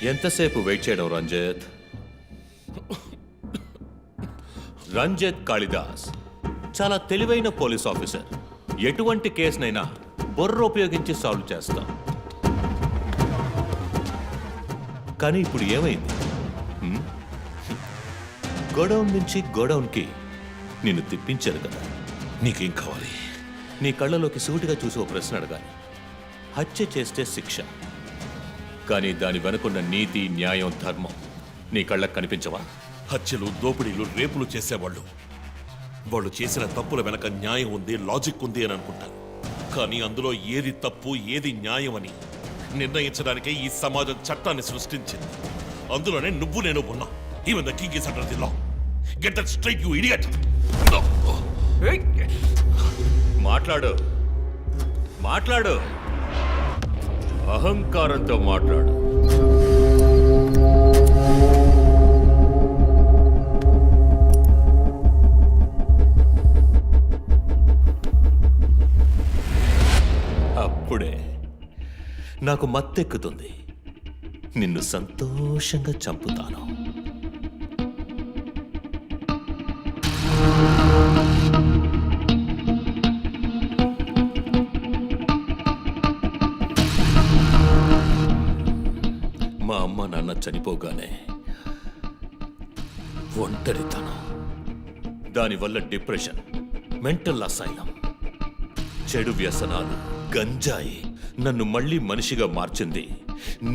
ఎంతసేపు వెయిట్ చేయడం రంజిత్? రంజిత్ కాళిదాస్ చాలా తెలివైన పోలీస్ ఆఫీసర్. ఎటువంటి కేసునైనా బుర్ర ఉపయోగించి సాల్వ్ చేస్తాం. కానీ ఇప్పుడు ఏమైంది? గోడౌన్ నుంచి గోడౌన్కి నిన్ను తిప్పించారు కదా. నీకేం కావాలి? నీ కళ్ళలోకి సూటిగా చూసి ఓ ప్రశ్న అడగాలి. హత్య చేస్తే శిక్ష, కానీ దాని వెనుకున్న నీతి, న్యాయం, ధర్మం నీ కళ్ళకు కనిపించవా? హత్యలు, దోపిడీలు, రేపులు చేసేవాళ్ళు వాళ్ళు చేసిన తప్పుల వెనక న్యాయం ఉంది, లాజిక్ ఉంది అని అనుకుంటారు. కానీ అందులో ఏది తప్పు, ఏది న్యాయం అని నిర్ణయించడానికే ఈ సమాజం చట్టాన్ని సృష్టించింది. అందులోనే నువ్వు నేను ఉన్నా. Even the king is under the law. Get that straight, you idiot. మాట్లాడు, మాట్లాడు, అహంకారంతో మాట్లాడు. అప్పుడే నాకు మత్తెక్కుతుంది. నిన్ను సంతోషంగా చంపుతాను. మా అమ్మ నాన్న చనిపోగానే ఒంటరితనం, దానివల్ల డిప్రెషన్, మెంటల్ అసైలం, చెడు వ్యసనాలు, గంజాయి నన్ను మళ్ళీ మనిషిగా మార్చింది.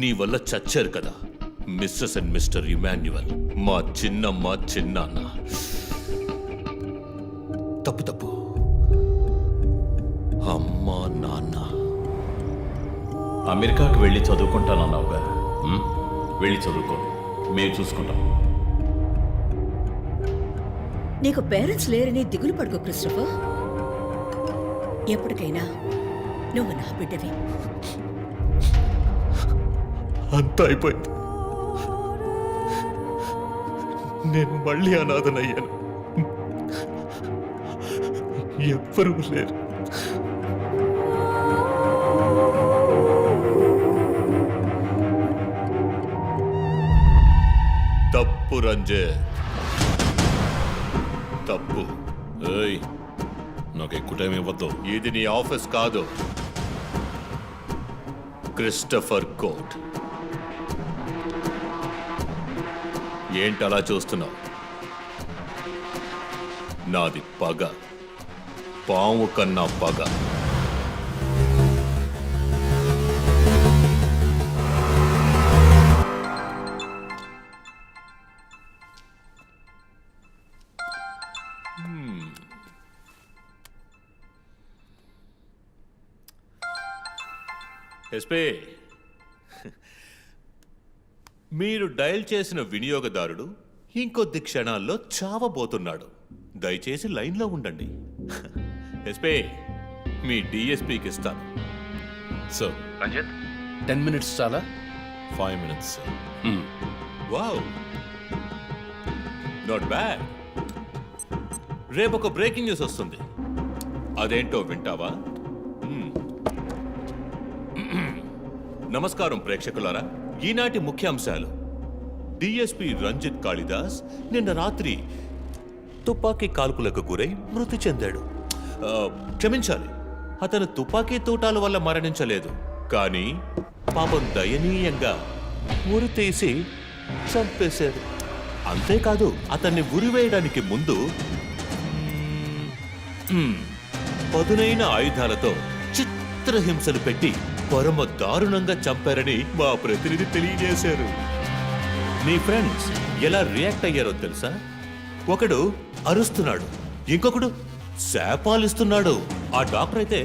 నీ వల్ల చచ్చారు కదా మిస్సెస్ అండ్ మిస్టర్ ఇమాన్యువల్, మా చిన్నమ్మ, చిన్నాన్న. తప్పు తప్పు, అమ్మ, నాన్న. అమెరికాకు వెళ్ళి చదువుకుంటానన్నావుగా, వెళ్ళి చదువుకో, మేము చూసుకుంటాం. నీకు పేరెంట్స్ లేరని దిగులు పడుకో క్రిస్టఫర్. ఎప్పటికైనా నువ్వు నా బిడ్డవి. అంతా అయిపోయింది. నేను మళ్ళీ అనాథనయ్యాను. ఎవ్వరూ లేరు. తప్పు రంజిత్, తప్పు. ఏయ్, నాకు ఎక్కువ టైం ఇవ్వద్దు. ఇది నీ ఆఫీస్ కాదు, క్రిస్టఫర్ కోర్ట్. ఏంటలా చూస్తున్నావు? నాది పగ, పాము కన్నా పగ. ఎస్పీ, మీరు డయల్ చేసిన వినియోగదారుడు ఇంకొద్ది క్షణాల్లో చావబోతున్నాడు. దయచేసి లైన్లో ఉండండి. ఎస్పీ, మీ డిఎస్పీకి ఇస్తాను. సార్, రంజిత్, 10 minutes చాలా? 5 minutes, sir. Wow, not bad. రేపు ఒక బ్రేకింగ్ న్యూస్ వస్తుంది. అదేంటో వింటావా? నమస్కారం ప్రేక్షకులారా. ఈనాటి ముఖ్యాంశాలు. డిఎస్పీ రంజిత్ కాళిదాస్ నిన్న రాత్రి తుపాకీ కాల్పులకు గురై మృతి చెందాడు. క్షమించాలి, అతను తుపాకీ తూటాల వల్ల మరణించలేదు, కానీ పాపం దయనీయంగా ఉరి తీసి చంపేశారు. అంతేకాదు, అతన్ని ఉరివేయడానికి ముందు పదునైన ఆయుధాలతో చిత్రహింసలు పెట్టి పరమ దారుణంగా చంపారని మా ప్రతినిధి తెలియజేశారు. నీ ఫ్రెండ్స్ ఎలా రియాక్ట్ అయ్యారో తెలుసా? ఒకడు అరుస్తున్నాడు, ఇంకొకడు శాపాలిస్తున్నాడు. ఆ డాక్టర్ అయితే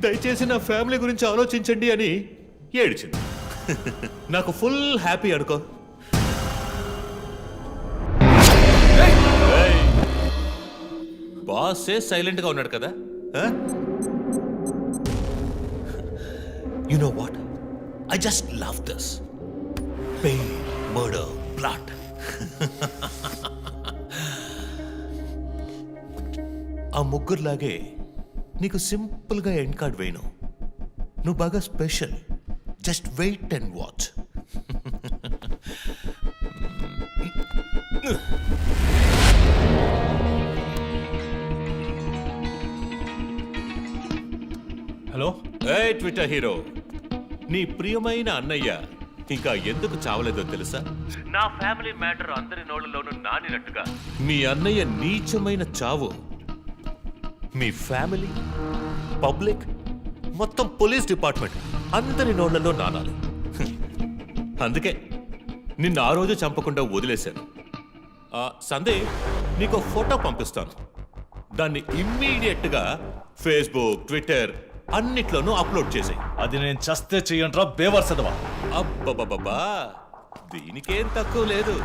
దయచేసి నా ఫ్యామిలీ గురించి ఆలోచించండి అని ఏడ్చింది. నాకు ఫుల్ హ్యాపీ అనుకో. బాసే సైలెంట్ గా ఉన్నాడు కదా. You know what? I just love this. Pain, murder, blood. ఆ ముగ్గురులాగే నీకు సింపుల్గా ఎండ్ కార్డ్ వేయను. నువ్వు బాగా special. Just wait and watch. Hello. ఏ ట్విట్టర్ హీరో, నీ ప్రియమైన అన్నయ్య ఇంకా ఎందుకు చావలేదో తెలుసా? నా ఫ్యామిలీ మ్యాటర్ అందరి నోళ్ళలోనూ నానినట్టుగా మీ అన్నయ్య నీచమైన చావు మీ ఫ్యామిలీ, పబ్లిక్, మొత్తం పోలీస్ డిపార్ట్మెంట్ అందరి నోళ్లలో నానాలి. అందుకే నిన్ను ఆ రోజు చంపకుండా వదిలేశాను. సందేహ్ నీకు ఫోటో పంపిస్తాను. దాన్ని ఇమ్మీడియట్గా ఫేస్బుక్, ట్విట్టర్ అన్నిట్లోనూ అప్లోడ్ చేసాయి. అది నేను చస్తే చెయ్యంట్రా బేవర్సదవా. అబ్బబ్బబ్బా, దీనికేం తక్కువ లేదు.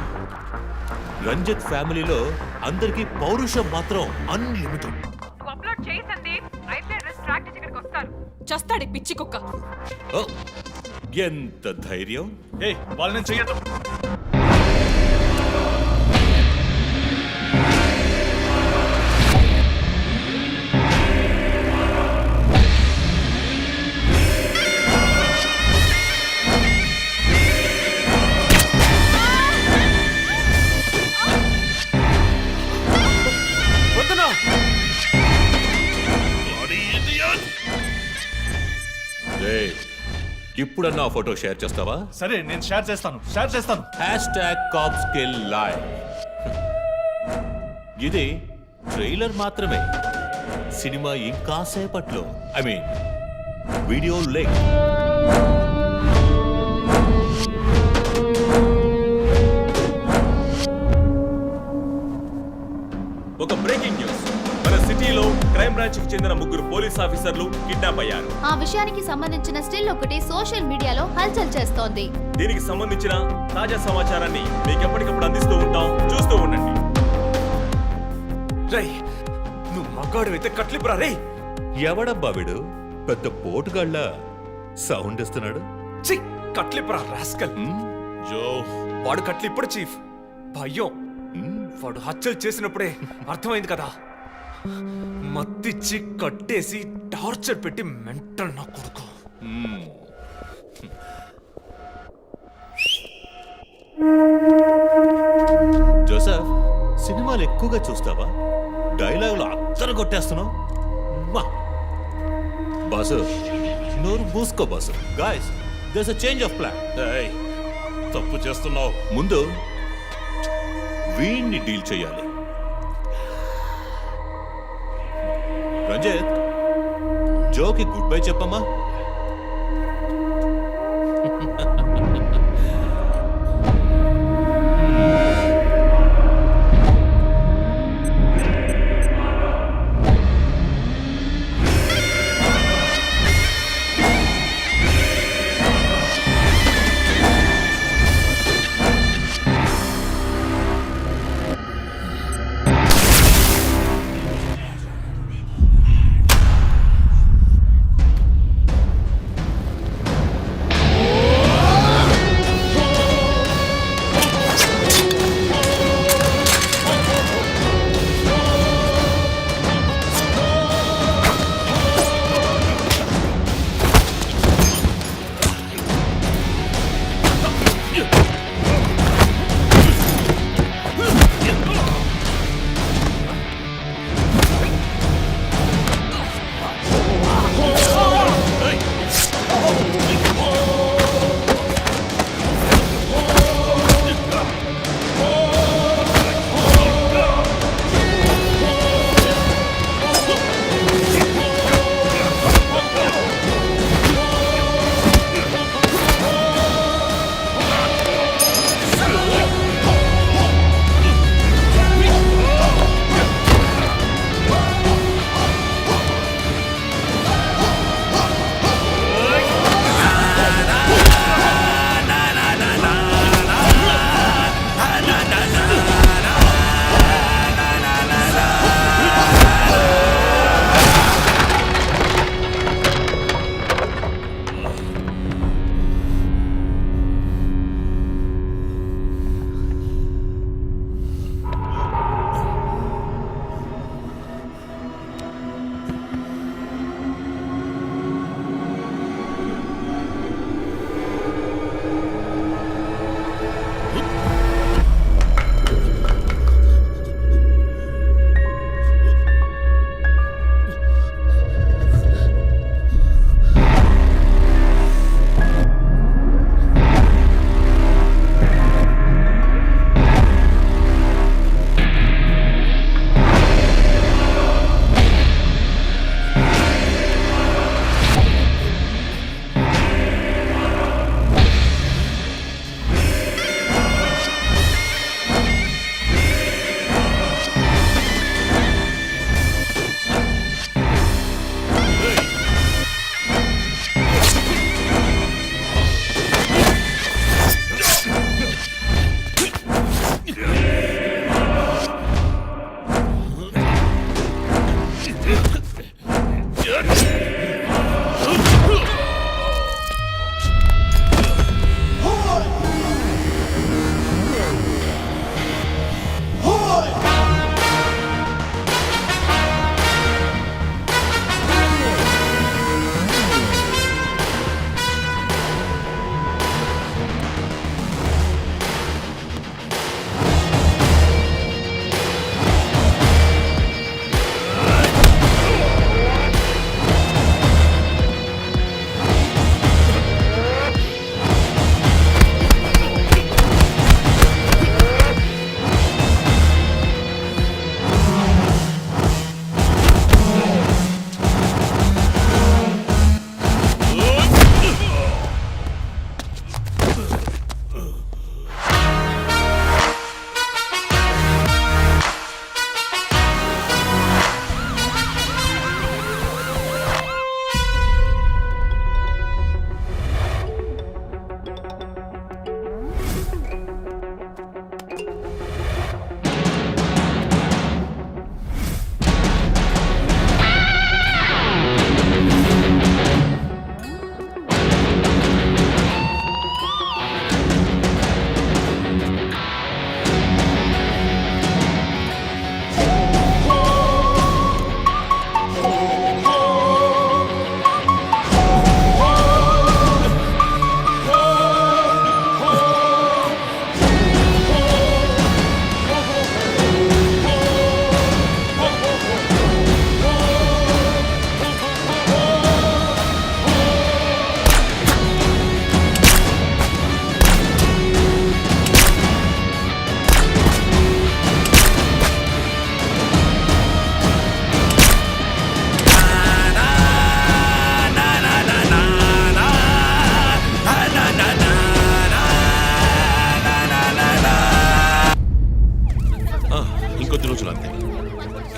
రంజిత్ ఫ్యామిలీలో అందరికీ పౌరుషం మాత్రం అన్లిమిటెడ్. నువ్వు అప్లోడ్ చేయి సందీప్, అయితే స్ట్రాటజీ ఇక్కడికి వస్తారు. చస్తాడు ఈ పిచ్చి కుక్క. ఓ, ఎంత ధైర్యం! ఏ వాళ్ళు నేను చెయ్యదు. ఇప్పుడన్నా ఆ ఫోటో షేర్ చేస్తావా? సరే నేను షేర్ చేస్తాను. #CoPskillLive. ఇది ట్రైలర్ మాత్రమే. సినిమా ఇంకా సేపట్లో, ఐ మీన్ వీడియో లింక్. ఒక బ్రేకింగ్ న్యూస్. మన సిటీలో క్రైమ్ బ్రాంచ్ కి చెందిన 3 పోలీస్ ఆఫీసర్లు కిడ్నాప్ అయ్యారు. ఆ విషయానికి సంబంధించిన స్టిల్ ఒకటి సోషల్ మీడియాలో హల్చల్ చేస్తోంది. దీనికి సంబంధించిన తాజా సమాచారాన్ని మీకు ఎప్పటికప్పుడు అందిస్తూ ఉంటాం, చూస్తూ ఉండండి. రేయ్, నువ్వు మగాడు అయితే కట్లిపురా. రేయ్, ఎవడబ్బా వీడు పెద్ద పోటుగాళ్ళ సౌండ్ ఇస్తున్నాడు? చి కట్లిపురా రాస్కల్. జో, వాడు కట్లిప్పుడు చీఫ్. భయం. వాడు హత్యలు చేసినప్పుడే అర్థమైంది కదా. మత్తిచ్చి కట్టేసి టార్చర్ పెట్టి మెంటల్ నా కొడుకు. జోసెఫ్, సినిమాలు ఎక్కువగా చూస్తావా? డైలాగులు అత్తరు కొట్టేస్తున్నావు. బాసు, నోరు మూసుకో boss. Guys, there's a change of plan. ఏయ్, తప్పు చేస్తున్నావు. ముందు వీణ్ణి డీల్ చేయాలి. రంజిత్, జోకి గుడ్ బై చెప్పమ్మా.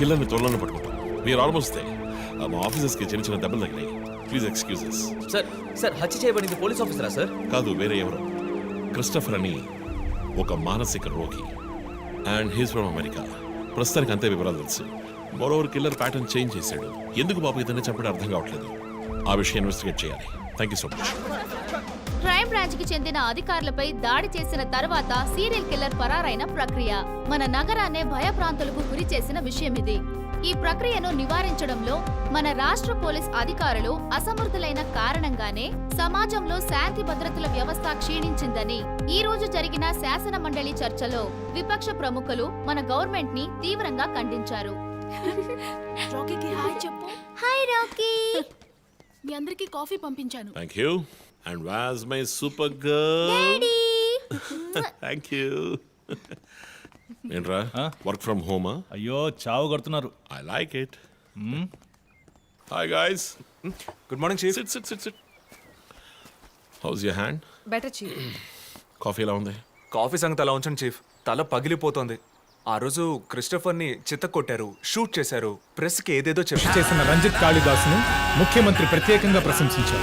కిల్లర్ని త్వరలోనే పట్టుకుంటాం. We're almost there. మా ఆఫీసర్స్కి చిన్న చిన్న దెబ్బలు తగినాయి. Please excuses. సార్ హత్య చేయబడింది పోలీస్ ఆఫీసరా సార్? కాదు, వేరే ఎవరు. క్రిస్టఫర్ అని ఒక మానసిక రోగి. And he's from America. ప్రస్తుతానికి అంతే వివరాలు తెలుసు. మరోవర్ కిల్లర్ ప్యాటర్న్ చేంజ్ చేశాడు. ఎందుకు బాబు ఇతన్ని చంపడం అర్థం కావట్లేదు. ఆ విషయం ఇన్వెస్టిగేట్ చేయాలి. Thank you so much. Crime branch కి చెందిన అధికారులపై దాడి చేసిన తర్వాత సీరియల్ కిల్లర్ పరారైన ప్రక్రియ మన నగరాన్నే భయభ్రాంతులకు గురి చేసిన విషయం ఇది. ఈ ప్రక్రియను నివారించడంలో మన రాష్ట్ర పోలీస్ అధికారులు అసమర్థులైన కారణంగానే సమాజంలో శాంతి భద్రతల వ్యవస్థ క్షీణించిందని ఈ రోజు జరిగిన శాసన మండలి చర్చలో విపక్ష ప్రముఖులు మన గవర్నమెంట్ ని తీవ్రంగా ఖండించారు. రాకీకి హాయ్ చెప్పు. Hi Rocky. మీ అందరికి కాఫీ పంపించాను. Thank you. And was my super girl. Thank you. ఏంట్రా వర్క్ ఫ్రమ్ హోమా? అయ్యో చావు కొడుతున్నారు. I like it. Hi guys. Good morning chief. Sit sit sit sit. How's your hand? Better chief. Coffee ఎలా ఉంది? కాఫీ సంగతి అలా ఉంచండి చీఫ్. తల పగిలిపోతోంది. ఆ రోజు క్రిస్టఫర్ని చిత్త కొట్టారు, షూట్ చేశారు, ప్రెస్కి ఏదేదో చెప్పారు. చేసిన రంజిత్ కాళిదాస్ను ముఖ్యమంత్రి ప్రత్యేకంగా ప్రశంసించారు.